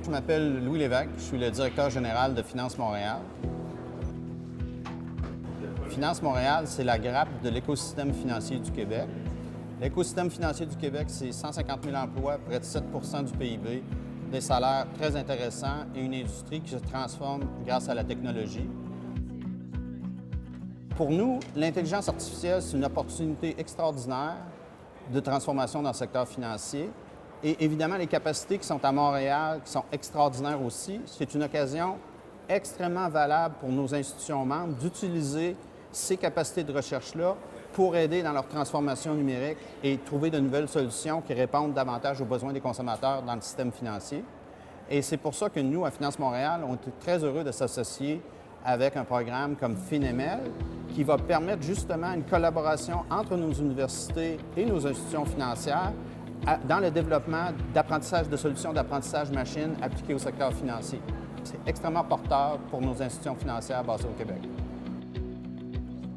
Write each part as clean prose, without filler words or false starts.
je m'appelle Louis Lévesque, je suis le directeur général de Finance Montréal. Finance Montréal, c'est la grappe de l'écosystème financier du Québec. L'écosystème financier du Québec, c'est 150 000 emplois, près de 7 du PIB, des salaires très intéressants et une industrie qui se transforme grâce à la technologie. Pour nous, l'intelligence artificielle, c'est une opportunité extraordinaire de transformation dans le secteur financier. Et évidemment, les capacités qui sont à Montréal, qui sont extraordinaires aussi, c'est une occasion extrêmement valable pour nos institutions membres d'utiliser ces capacités de recherche-là pour aider dans leur transformation numérique et trouver de nouvelles solutions qui répondent davantage aux besoins des consommateurs dans le système financier. Et c'est pour ça que nous, à Finance Montréal, on est très heureux de s'associer avec un programme comme FinML qui va permettre justement une collaboration entre nos universités et nos institutions financières dans le développement d'apprentissage de solutions d'apprentissage machine appliquées au secteur financier. C'est extrêmement porteur pour nos institutions financières basées au Québec.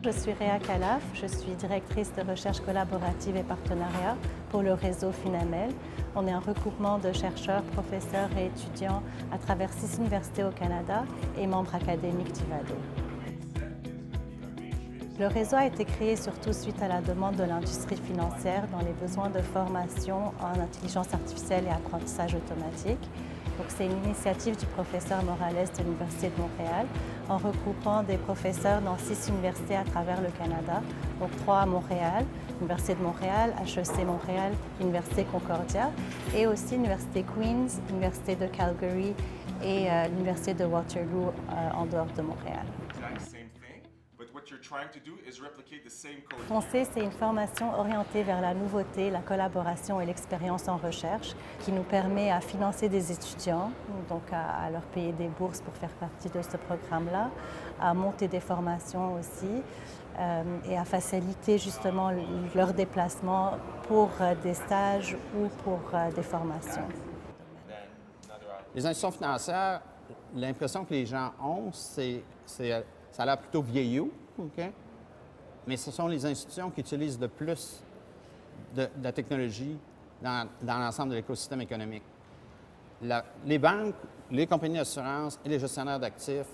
Je suis Réa Calaf, je suis directrice de recherche collaborative et partenariat pour le réseau FinML. On est un regroupement de chercheurs, professeurs et étudiants à travers 6 universités au Canada et membres académiques d'Ivado. Le réseau a été créé surtout suite à la demande de l'industrie financière dans les besoins de formation en intelligence artificielle et apprentissage automatique. C'est une initiative du professeur Morales de l'Université de Montréal en regroupant des professeurs dans 6 universités à travers le Canada, donc 3 à Montréal, l'Université de Montréal, HEC Montréal, l'Université Concordia et aussi l'Université Queen's, l'Université de Calgary et l'Université de Waterloo en dehors de Montréal. Foncé, c'est une formation orientée vers la nouveauté, la collaboration et l'expérience en recherche qui nous permet à financer des étudiants, donc à leur payer des bourses pour faire partie de ce programme-là, à monter des formations aussi et à faciliter justement leur déplacement pour des stages ou pour des formations. Les institutions financières, l'impression que les gens ont, ça a l'air plutôt vieillot, OK? Mais ce sont les institutions qui utilisent le plus de la technologie dans l'ensemble de l'écosystème économique. Les banques, les compagnies d'assurance et les gestionnaires d'actifs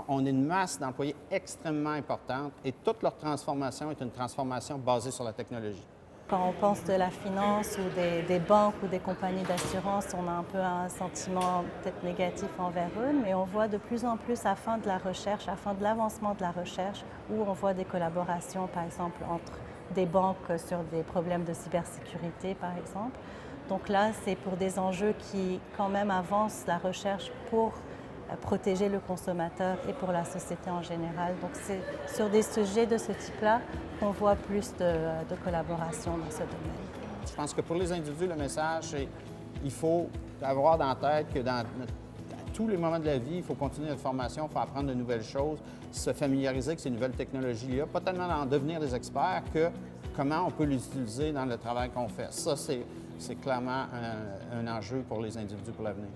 on est une masse d'employés extrêmement importante et toute leur transformation est une transformation basée sur la technologie. Quand on pense de la finance ou des banques ou des compagnies d'assurance, on a un peu un sentiment peut-être négatif envers eux, mais on voit de plus en plus à la fin de la recherche, à la fin de l'avancement de la recherche, où on voit des collaborations, par exemple, entre des banques sur des problèmes de cybersécurité, par exemple. Donc là, c'est pour des enjeux qui, quand même, avancent la recherche pour protéger le consommateur et pour la société en général. Donc c'est sur des sujets de ce type-là qu'on voit plus de collaboration dans ce domaine. Je pense que pour les individus, le message, c'est qu'il faut avoir dans la tête que à tous les moments de la vie, il faut continuer notre formation, il faut apprendre de nouvelles choses, se familiariser avec ces nouvelles technologies-là, pas tellement en devenir des experts que comment on peut les utiliser dans le travail qu'on fait. Ça, c'est clairement un enjeu pour les individus pour l'avenir.